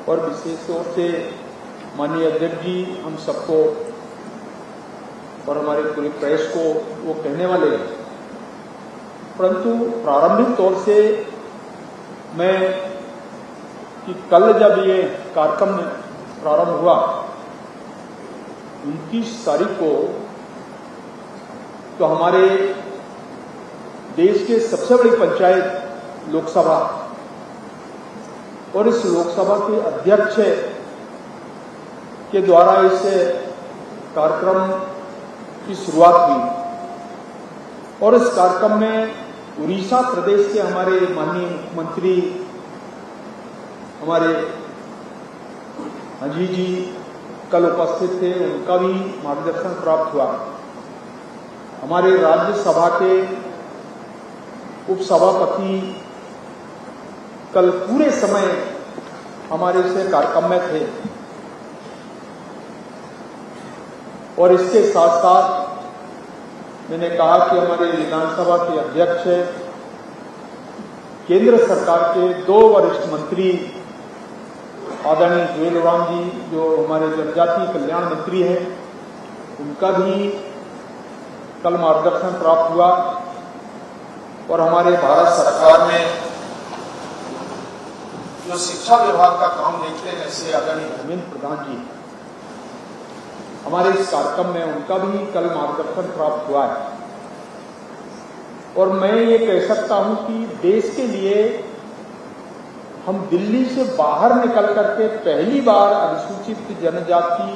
और विशेष तौर से माननीय अध्यक्ष जी हम सबको और हमारे पूरे प्रेस को वो कहने वाले हैं, परंतु प्रारंभिक तौर से मैं कि कल जब ये कार्यक्रम प्रारंभ हुआ 29 तारीख को, तो हमारे देश के सबसे बड़ी पंचायत लोकसभा और इस लोकसभा के अध्यक्ष के द्वारा इस कार्यक्रम की शुरुआत हुई और इस कार्यक्रम में उड़ीसा प्रदेश के हमारे माननीय मुख्यमंत्री हमारे अजीत जी कल उपस्थित थे, उनका भी मार्गदर्शन प्राप्त हुआ। हमारे राज्यसभा के उपसभापति कल पूरे समय हमारे से कार्यक्रम में थे और इसके साथ साथ मैंने कहा कि हमारे विधानसभा के अध्यक्ष केंद्र सरकार के 2 वरिष्ठ मंत्री आदरणीय जुएल ओराम जी जो हमारे जनजातीय कल्याण मंत्री हैं, उनका भी कल मार्गदर्शन प्राप्त हुआ और हमारे भारत सरकार में जो शिक्षा विभाग का काम देखते हैं ऐसे आदरणीय धर्मेंद्र प्रधान जी हमारे इस कार्यक्रम में, उनका भी कल मार्गदर्शन प्राप्त हुआ है। और मैं ये कह सकता हूं कि देश के लिए हम दिल्ली से बाहर निकल करके पहली बार अनुसूचित जनजाति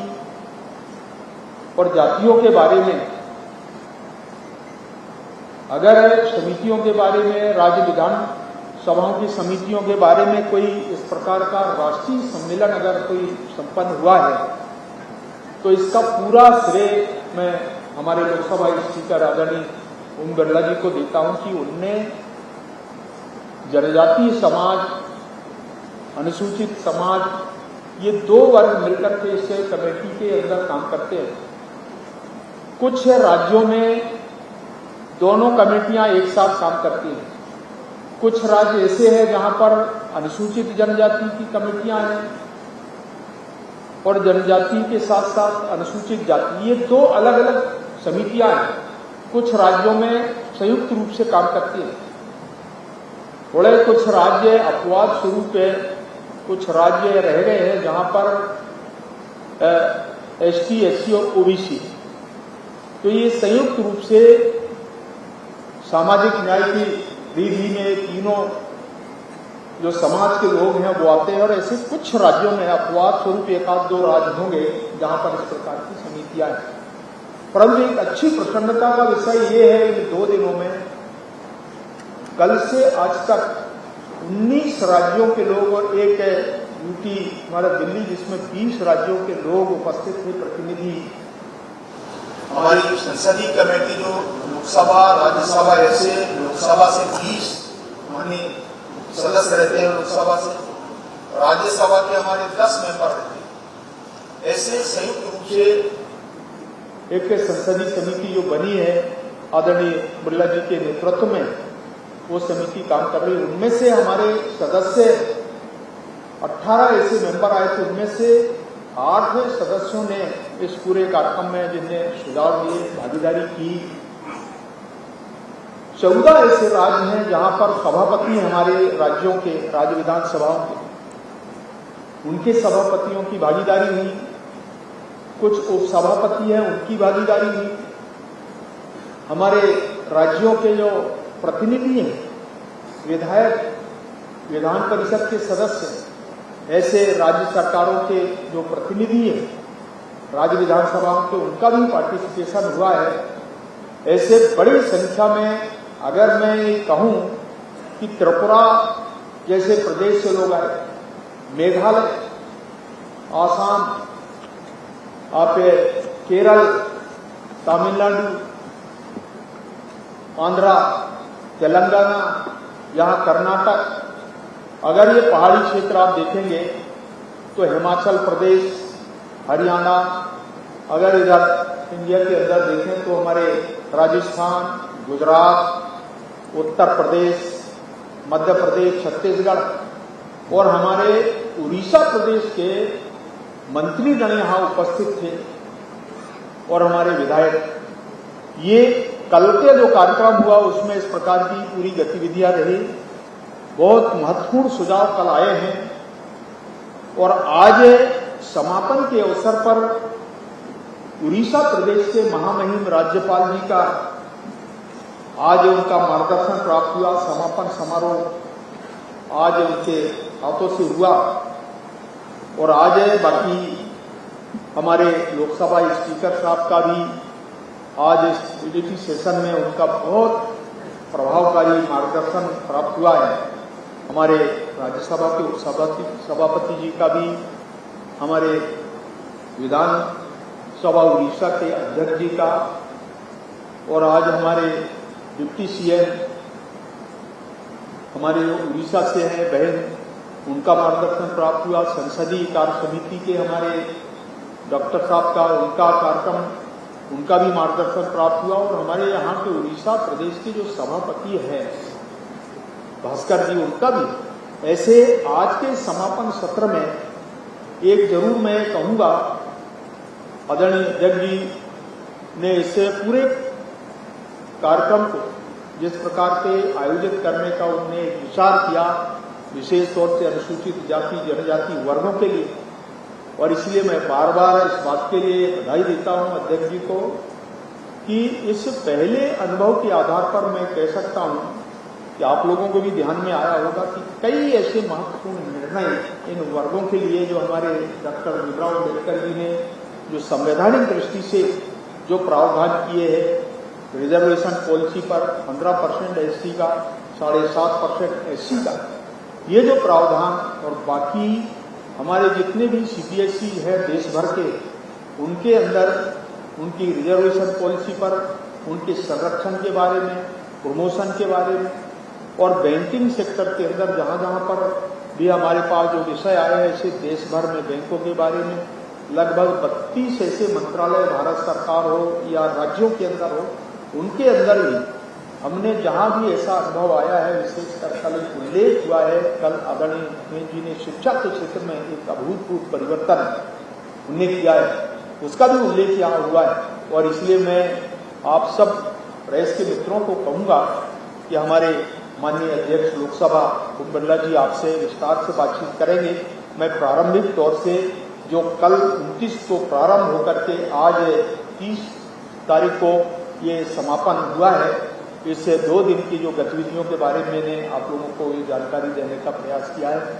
और जातियों के बारे में, अगर समितियों के बारे में, राज्य विधान सभाओं की समितियों के बारे में कोई इस प्रकार का राष्ट्रीय सम्मेलन अगर कोई संपन्न हुआ है, तो इसका पूरा श्रेय मैं हमारे लोकसभा स्पीकर आदरणीय ओम बिरला जी को देता हूं कि उनने जनजातीय समाज, अनुसूचित समाज, ये 2 वर्ग मिलकर के इस कमेटी के अंदर काम करते हैं। कुछ राज्यों में दोनों कमेटियां एक साथ काम करती हैं, कुछ राज्य ऐसे हैं जहां पर अनुसूचित जनजाति की कमेटियां हैं और जनजाति के साथ साथ अनुसूचित जाति, ये 2 अलग अलग समितियां हैं। कुछ राज्यों में संयुक्त रूप से काम करती हैं, थोड़े कुछ राज्य अपवाद स्वरूप है, कुछ राज्य रह गए हैं जहां पर एसटी, एससी और ओबीसी, तो ये संयुक्त रूप से सामाजिक न्याय की विधि में तीनों जो समाज के लोग हैं वो आते हैं और ऐसे कुछ राज्यों में अपवाद स्वरूप 1-2 राज्य होंगे जहां पर इस प्रकार की समितियां हैं। परंतु एक अच्छी प्रसन्नता का विषय ये है इन 2 दिनों में कल से आज तक 19 राज्यों के लोग और एक यूटी हमारा दिल्ली जिसमें 20 राज्यों के लोग उपस्थित थे, प्रतिनिधि। हमारी संसदीय कमेटी जो लोकसभा, राज्यसभा, ऐसे लोकसभा से 20 माननीय सदस्य रहते हैं, लोकसभा से, राज्यसभा के हमारे 10 मेंबर रहते हैं। ऐसे संयुक्त रूप से एक संसदीय समिति जो बनी है आदरणीय बिरला जी के नेतृत्व में, वो समिति काम कर रही है। उनमें से हमारे सदस्य 18 ऐसे मेंबर आए थे, उनमें से 8 सदस्यों ने इस पूरे कार्यक्रम में जिन्हें सुझाव दिए, भागीदारी की। 14 ऐसे राज्य हैं जहां पर सभापति हमारे राज्यों के, राज्य विधानसभाओं के, उनके सभापतियों की भागीदारी हुई। कुछ उपसभापति हैं, उनकी भागीदारी हुई। हमारे राज्यों के जो प्रतिनिधि हैं, विधायक, विधान परिषद के सदस्य, ऐसे राज्य सरकारों के जो प्रतिनिधि हैं, राज्य विधानसभाओं के, उनका भी पार्टिसिपेशन हुआ है। ऐसे बड़ी संख्या में अगर मैं ये कहूं कि त्रिपुरा जैसे प्रदेश से लोग आए, मेघालय, आसाम, आप केरल, तमिलनाडु, आंध्रा, तेलंगाना, यहाँ कर्नाटक, अगर ये पहाड़ी क्षेत्र आप देखेंगे तो हिमाचल प्रदेश, हरियाणा, अगर इधर इंडिया के अंदर देखें तो हमारे राजस्थान, गुजरात, उत्तर प्रदेश, मध्य प्रदेश, छत्तीसगढ़ और हमारे उड़ीसा प्रदेश के मंत्रीगण यहाँ उपस्थित थे और हमारे विधायक। ये कल के जो कार्यक्रम हुआ उसमें इस प्रकार की पूरी गतिविधियां रही। बहुत महत्वपूर्ण सुझाव कल आए हैं और आज समापन के अवसर पर उड़ीसा प्रदेश के महामहिम राज्यपाल जी का आज उनका मार्गदर्शन प्राप्त हुआ। समापन समारोह आज उनके हाथों से हुआ और आज बाकी हमारे लोकसभा स्पीकर साहब का भी आज इस यूनिटी सेशन में उनका बहुत प्रभावकारी मार्गदर्शन प्राप्त हुआ है। हमारे राज्यसभा के सभापति जी का भी, हमारे विधानसभा उड़ीसा के अध्यक्ष जी का और आज हमारे डिप्टी सीएम हमारे उड़ीसा से हैं बहन, उनका मार्गदर्शन प्राप्त हुआ। संसदीय कार्य समिति के हमारे डॉक्टर साहब का, उनका कार्यक्रम, उनका भी मार्गदर्शन प्राप्त हुआ और हमारे यहाँ के उड़ीसा प्रदेश के जो सभापति हैं भास्कर जी, उनका भी। ऐसे आज के समापन सत्र में एक जरूर मैं कहूंगा, आदरणीय अध्यक्ष जी ने इससे पूरे कार्यक्रम को जिस प्रकार से आयोजित करने का उन्होंने विचार किया, विशेष तौर से अनुसूचित जाति जनजाति वर्गों के लिए, और इसलिए मैं बार बार इस बात के लिए बधाई देता हूं अध्यक्ष जी को कि इस पहले अनुभव के आधार पर मैं कह सकता हूं कि आप लोगों को भी ध्यान में आया होगा कि कई ऐसे महत्वपूर्ण निर्णय इन वर्गों के लिए जो हमारे डॉक्टर भीमराव अम्बेडकर जी ने जो संवैधानिक दृष्टि से जो प्रावधान किए हैं, रिजर्वेशन पॉलिसी पर 15% एससी का, 7.5% एससी का, ये जो प्रावधान और बाकी हमारे जितने भी सीबीएसई है देश भर के, उनके अंदर उनकी रिजर्वेशन पॉलिसी पर, उनके संरक्षण के बारे में, प्रमोशन के बारे में और बैंकिंग सेक्टर के अंदर जहां जहां पर भी हमारे पास जो विषय आए हैं, ऐसे देश भर में बैंकों के बारे में लगभग 32 ऐसे मंत्रालय भारत सरकार हो या राज्यों के अंदर हो, उनके अंदर ही हमने जहां भी ऐसा अनुभव आया है, विशेषकर कल उल्लेख हुआ है, कल आदरणीय जी ने शिक्षा के क्षेत्र में एक अभूतपूर्व परिवर्तन उन्हें किया है, उसका भी उल्लेख यहाँ हुआ है। और इसलिए मैं आप सब प्रेस के मित्रों को कहूंगा कि हमारे माननीय अध्यक्ष लोकसभा ओम बिरला जी आपसे विस्तार से बातचीत करेंगे। मैं प्रारंभिक तौर से जो कल 29 को प्रारंभ होकर के आज 30 तारीख को ये समापन हुआ है, इससे 2 दिन की जो गतिविधियों के बारे में मैंने आप लोगों को ये जानकारी देने का प्रयास किया है।